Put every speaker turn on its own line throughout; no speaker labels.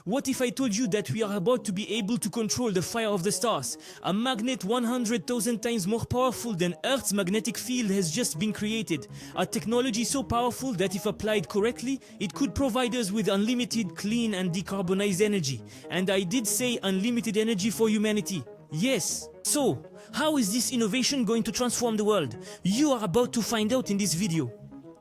What if I told you that we are about to be able to control the fire of the stars? A magnet 100,000 times more powerful than Earth's magnetic field has just been created. A technology so powerful that if applied correctly, it could provide us with unlimited, clean and decarbonized energy. And I did say unlimited energy for humanity. Yes. So, how is this innovation going to transform the world? You are about to find out in this video,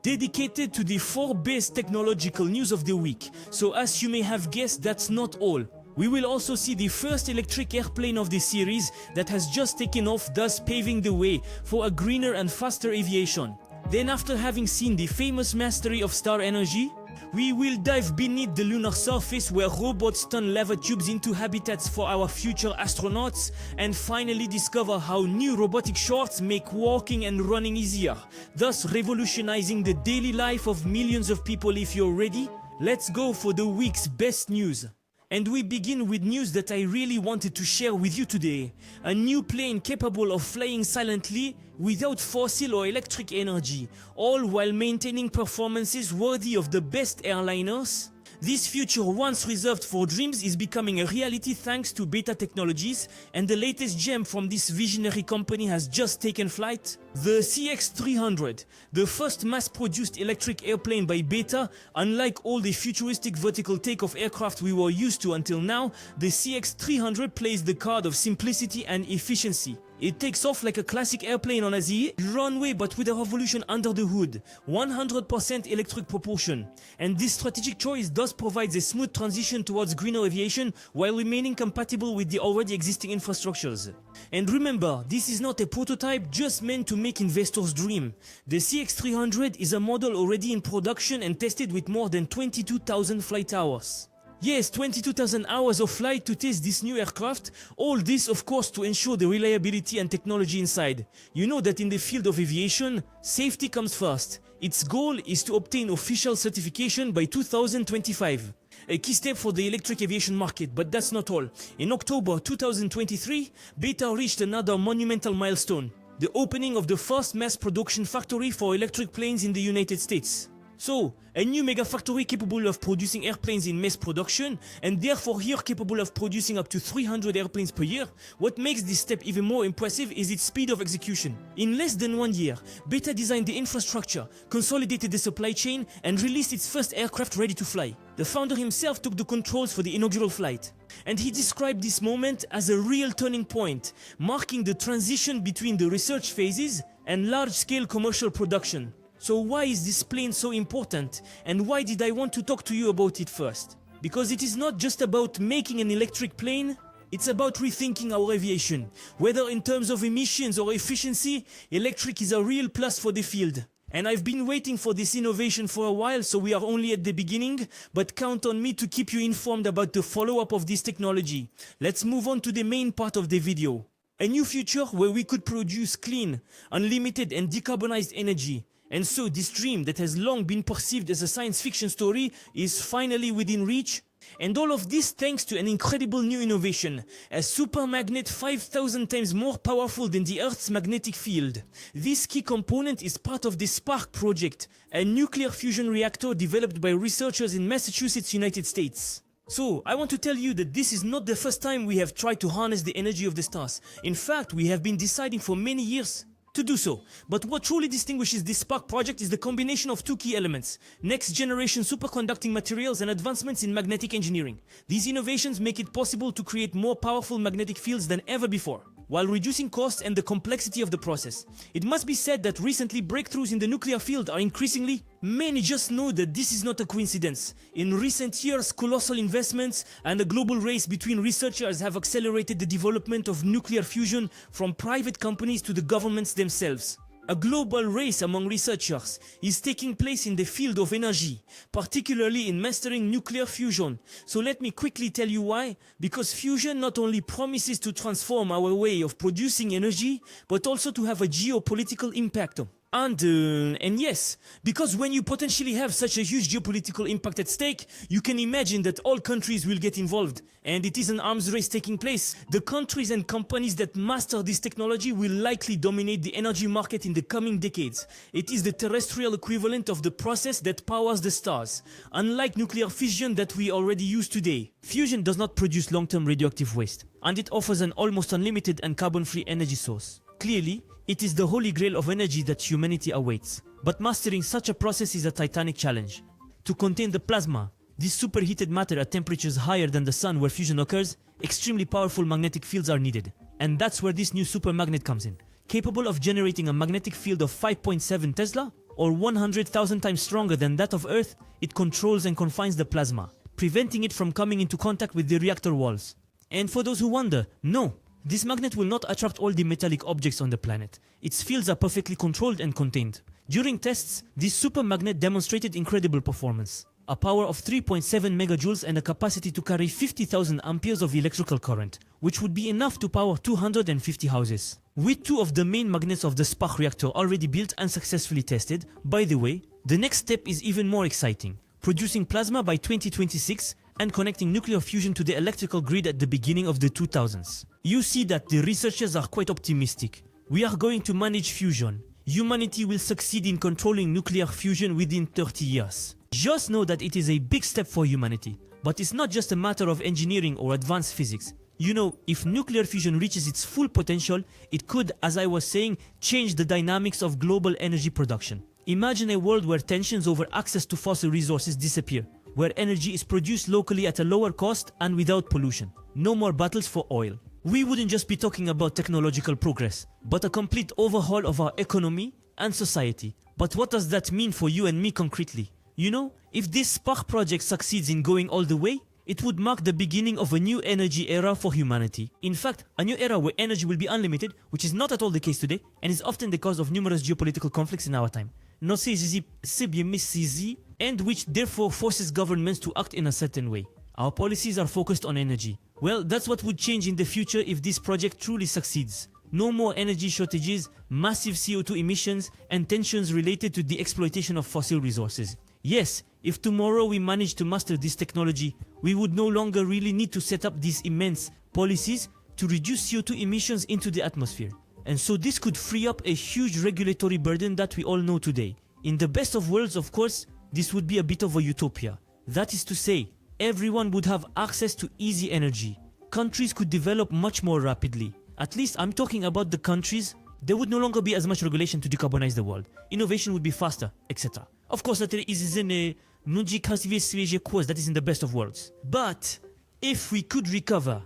dedicated to the 4 best technological news of the week. So as you may have guessed, that's not all. We will also see the first electric airplane of the series that has just taken off, thus paving the way for a greener and faster aviation. Then after having seen the famous mastery of star energy, we will dive beneath the lunar surface where robots turn lava tubes into habitats for our future astronauts, and finally discover how new robotic shorts make walking and running easier, thus revolutionizing the daily life of millions of people. If you're ready, let's go for the week's best news. And we begin with news that I really wanted to share with you today. A new plane capable of flying silently without fossil or electric energy, all while maintaining performances worthy of the best airliners. This future once reserved for dreams is becoming a reality thanks to Beta Technologies, and the latest gem from this visionary company has just taken flight. The CX-300, the first mass-produced electric airplane by Beta. Unlike all the futuristic vertical takeoff aircraft we were used to until now, the CX-300 plays the card of simplicity and efficiency. It takes off like a classic airplane on a runway, but with a revolution under the hood, 100% electric propulsion. And this strategic choice thus provides a smooth transition towards greener aviation while remaining compatible with the already existing infrastructures. And remember, this is not a prototype just meant to make investors dream. The CX-300 is a model already in production and tested with more than 22,000 flight hours. Yes, 22,000 hours of flight to test this new aircraft. All this, of course, to ensure the reliability and technology inside. You know that in the field of aviation, safety comes first. Its goal is to obtain official certification by 2025. A key step for the electric aviation market, but that's not all. In October 2023, Beta reached another monumental milestone: the opening of the first mass production factory for electric planes in the United States. So, a new mega factory capable of producing airplanes in mass production, and therefore here capable of producing up to 300 airplanes per year. What makes this step even more impressive is its speed of execution. In less than 1 year, Beta designed the infrastructure, consolidated the supply chain, and released its first aircraft ready to fly. The founder himself took the controls for the inaugural flight, and he described this moment as a real turning point, marking the transition between the research phases and large-scale commercial production. So why is this plane so important, and why did I want to talk to you about it first? Because it is not just about making an electric plane, it's about rethinking our aviation. Whether in terms of emissions or efficiency, electric is a real plus for the field. And I've been waiting for this innovation for a while, so we are only at the beginning, but count on me to keep you informed about the follow-up of this technology. Let's move on to the main part of the video. A new future where we could produce clean, unlimited and decarbonized energy. And so this dream that has long been perceived as a science fiction story is finally within reach. And all of this thanks to an incredible new innovation, a super magnet 5,000 times more powerful than the Earth's magnetic field. This key component is part of the Spark project, a nuclear fusion reactor developed by researchers in Massachusetts, United States. So, I want to tell you that this is not the first time we have tried to harness the energy of the stars. In fact, we have been deciding for many years to do so. But what truly distinguishes this Spark project is the combination of 2 key elements: next generation superconducting materials and advancements in magnetic engineering. These innovations make it possible to create more powerful magnetic fields than ever before, while reducing costs and the complexity of the process. It must be said that recently breakthroughs in the nuclear field are increasingly. Many just know that this is not a coincidence. In recent years, colossal investments and a global race between researchers have accelerated the development of nuclear fusion, from private companies to the governments themselves. A global race among researchers is taking place in the field of energy, particularly in mastering nuclear fusion. So let me quickly tell you why. Because fusion not only promises to transform our way of producing energy, but also to have a geopolitical impact. And yes, because when you potentially have such a huge geopolitical impact at stake, you can imagine that all countries will get involved, and it is an arms race taking place. The countries and companies that master this technology will likely dominate the energy market in the coming decades. It is the terrestrial equivalent of the process that powers the stars. Unlike nuclear fission that we already use today, fusion does not produce long-term radioactive waste, and it offers an almost unlimited and carbon-free energy source. Clearly, it is the holy grail of energy that humanity awaits. But mastering such a process is a titanic challenge. To contain the plasma, this superheated matter at temperatures higher than the sun where fusion occurs, extremely powerful magnetic fields are needed. And that's where this new supermagnet comes in. Capable of generating a magnetic field of 5.7 Tesla, or 100,000 times stronger than that of Earth, it controls and confines the plasma, preventing it from coming into contact with the reactor walls. And for those who wonder, no, this magnet will not attract all the metallic objects on the planet. Its fields are perfectly controlled and contained. During tests, this supermagnet demonstrated incredible performance. A power of 3.7 megajoules and a capacity to carry 50,000 amperes of electrical current, which would be enough to power 250 houses. With two of the main magnets of the spark reactor already built and successfully tested, by the way, the next step is even more exciting. Producing plasma by 2026 and connecting nuclear fusion to the electrical grid at the beginning of the 2000s. You see that the researchers are quite optimistic. We are going to manage fusion. Humanity will succeed in controlling nuclear fusion within 30 years. Just know that it is a big step for humanity. But it's not just a matter of engineering or advanced physics. You know, if nuclear fusion reaches its full potential, it could, as I was saying, change the dynamics of global energy production. Imagine a world where tensions over access to fossil resources disappear, where energy is produced locally at a lower cost and without pollution. No more battles for oil. We wouldn't just be talking about technological progress, but a complete overhaul of our economy and society. But what does that mean for you and me concretely? You know, if this Spark project succeeds in going all the way, it would mark the beginning of a new energy era for humanity. In fact, a new era where energy will be unlimited, which is not at all the case today, and is often the cause of numerous geopolitical conflicts in our time. And which therefore forces governments to act in a certain way. Our policies are focused on energy. Well, that's what would change in the future if this project truly succeeds. No more energy shortages, massive CO2 emissions, and tensions related to the exploitation of fossil resources. Yes, if tomorrow we manage to master this technology, we would no longer really need to set up these immense policies to reduce CO2 emissions into the atmosphere. And so this could free up a huge regulatory burden that we all know today. In the best of worlds, of course, this would be a bit of a utopia. That is to say, everyone would have access to easy energy. Countries could develop much more rapidly. At least I'm talking about the countries. There would no longer be as much regulation to decarbonize the world. Innovation would be faster, etc. Of course, that is in a that is in the best of worlds. But if we could recover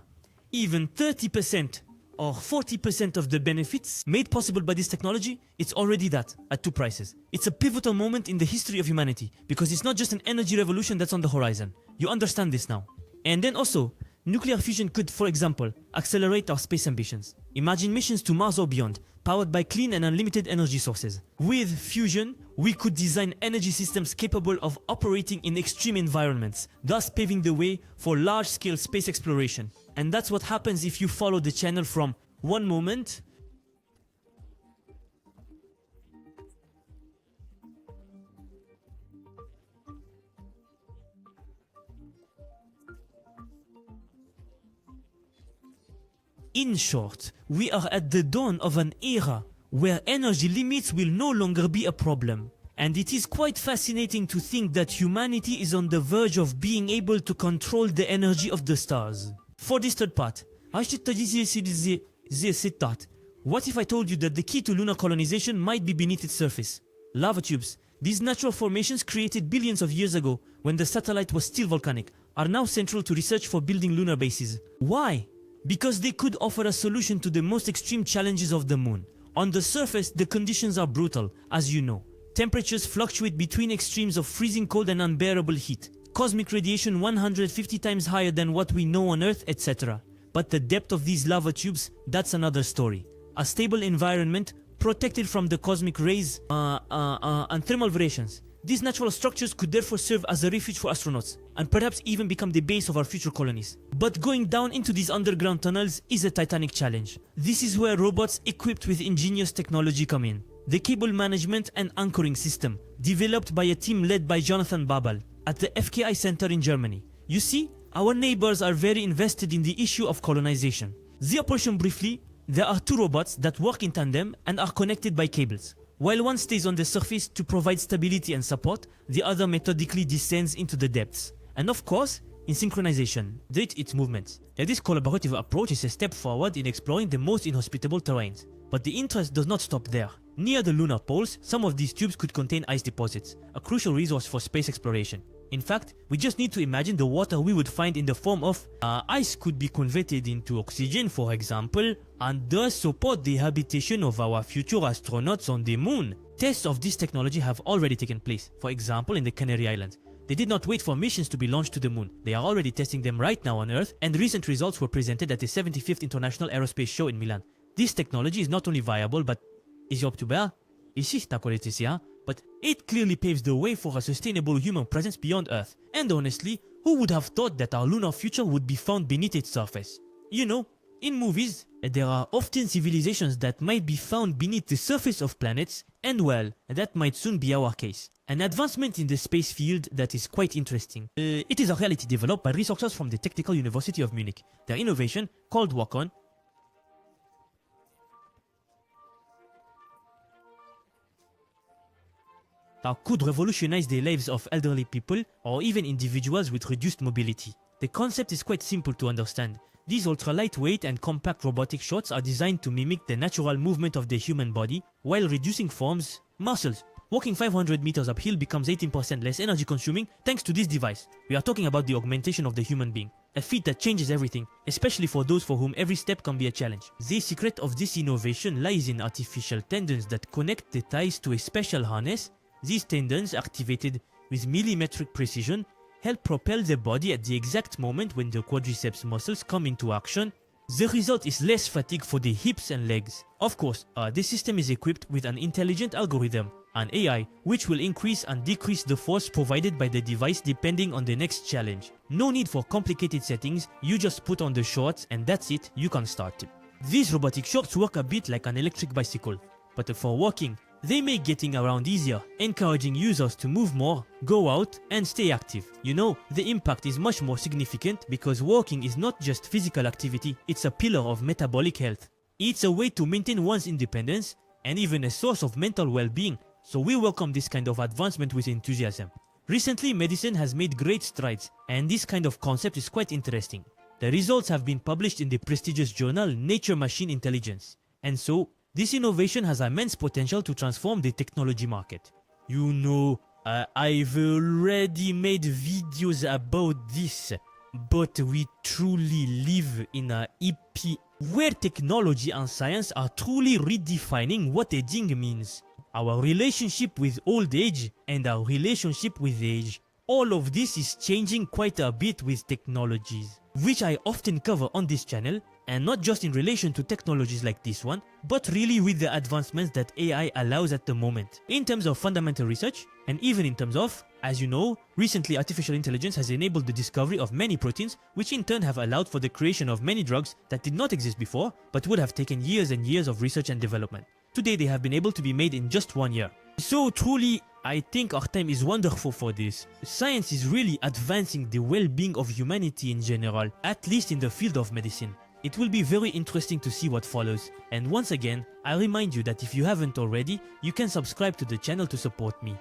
even 30% or 40% of the benefits made possible by this technology, it's already that at two prices. It's a pivotal moment in the history of humanity because it's not just an energy revolution that's on the horizon. You understand this now. And then also, nuclear fusion could, for example, accelerate our space ambitions. Imagine missions to Mars or beyond, powered by clean and unlimited energy sources. With fusion, we could design energy systems capable of operating in extreme environments, thus paving the way for large-scale space exploration. And that's what happens if you follow the channel from one moment In short, we are at the dawn of an era where energy limits will no longer be a problem. And it is quite fascinating to think that humanity is on the verge of being able to control the energy of the stars. For this third part, what if I told you that the key to lunar colonization might be beneath its surface? Lava tubes, these natural formations created billions of years ago when the satellite was still volcanic, are now central to research for building lunar bases. Why? Because they could offer a solution to the most extreme challenges of the moon. On the surface, the conditions are brutal, as you know. Temperatures fluctuate between extremes of freezing cold and unbearable heat. Cosmic radiation 150 times higher than what we know on Earth, etc. But the depth of these lava tubes, that's another story. A stable environment, protected from the cosmic rays and thermal variations. These natural structures could therefore serve as a refuge for astronauts, and perhaps even become the base of our future colonies. But going down into these underground tunnels is a titanic challenge. This is where robots equipped with ingenious technology come in. the cable management and anchoring system, developed by a team led by Jonathan Babel at the FKI Center in Germany. You see, our neighbors are very invested in the issue of colonization. The operation briefly, there are two robots that work in tandem and are connected by cables. While one stays on the surface to provide stability and support, the other methodically descends into the depths. And of course, in synchronization, due its movements. This collaborative approach is a step forward in exploring the most inhospitable terrains. But the interest does not stop there. Near the lunar poles, some of these tubes could contain ice deposits, a crucial resource for space exploration. In fact, we just need to imagine the water we would find in the form of ice could be converted into oxygen, for example, and thus support the habitation of our future astronauts on the moon. Tests of this technology have already taken place, for example in the Canary Islands. They did not wait for missions to be launched to the moon. They are already testing them right now on Earth, and recent results were presented at the 75th International Aerospace Show in Milan. This technology is not only viable, but but it clearly paves the way for a sustainable human presence beyond Earth. And honestly, who would have thought that our lunar future would be found beneath its surface? You know, in movies, there are often civilizations that might be found beneath the surface of planets, and well, that might soon be our case. An advancement in the space field that is quite interesting. It is a reality developed by researchers from the Technical University of Munich. Their innovation, called Walk-On, could revolutionize the lives of elderly people or even individuals with reduced mobility. The concept is quite simple to understand. These ultra-lightweight and compact robotic shots are designed to mimic the natural movement of the human body while reducing forms, muscles. Walking 500 meters uphill becomes 18% less energy consuming thanks to this device. We are talking about the augmentation of the human being. A feat that changes everything, especially for those for whom every step can be a challenge. The secret of this innovation lies in artificial tendons that connect the thighs to a special harness. These tendons, activated with millimetric precision, help propel the body at the exact moment when the quadriceps muscles come into action. The result is less fatigue for the hips and legs. Of course, this system is equipped with an intelligent algorithm, an AI, which will increase and decrease the force provided by the device depending on the next challenge. No need for complicated settings, you just put on the shorts and that's it, you can start. These robotic shorts work a bit like an electric bicycle, but for walking, they make getting around easier, encouraging users to move more, go out, and stay active. You know, the impact is much more significant because walking is not just physical activity, it's a pillar of metabolic health. It's a way to maintain one's independence and even a source of mental well-being, so we welcome this kind of advancement with enthusiasm. Recently, medicine has made great strides, and this kind of concept is quite interesting. The results have been published in the prestigious journal Nature Machine Intelligence, and so, this innovation has immense potential to transform the technology market. You know, I've already made videos about this, but we truly live in a hippie where technology and science are truly redefining what aging means. Our relationship with old age and our relationship with age. All of this is changing quite a bit with technologies, which I often cover on this channel, and not just in relation to technologies like this one, but really with the advancements that AI allows at the moment, in terms of fundamental research, and even in terms of, as you know, recently artificial intelligence has enabled the discovery of many proteins, which in turn have allowed for the creation of many drugs that did not exist before, but would have taken years and years of research and development. Today they have been able to be made in just 1 year. So truly, I think our time is wonderful for this. Science is really advancing the well-being of humanity in general, at least in the field of medicine. It will be very interesting to see what follows. And once again, I remind you that if you haven't already, you can subscribe to the channel to support me.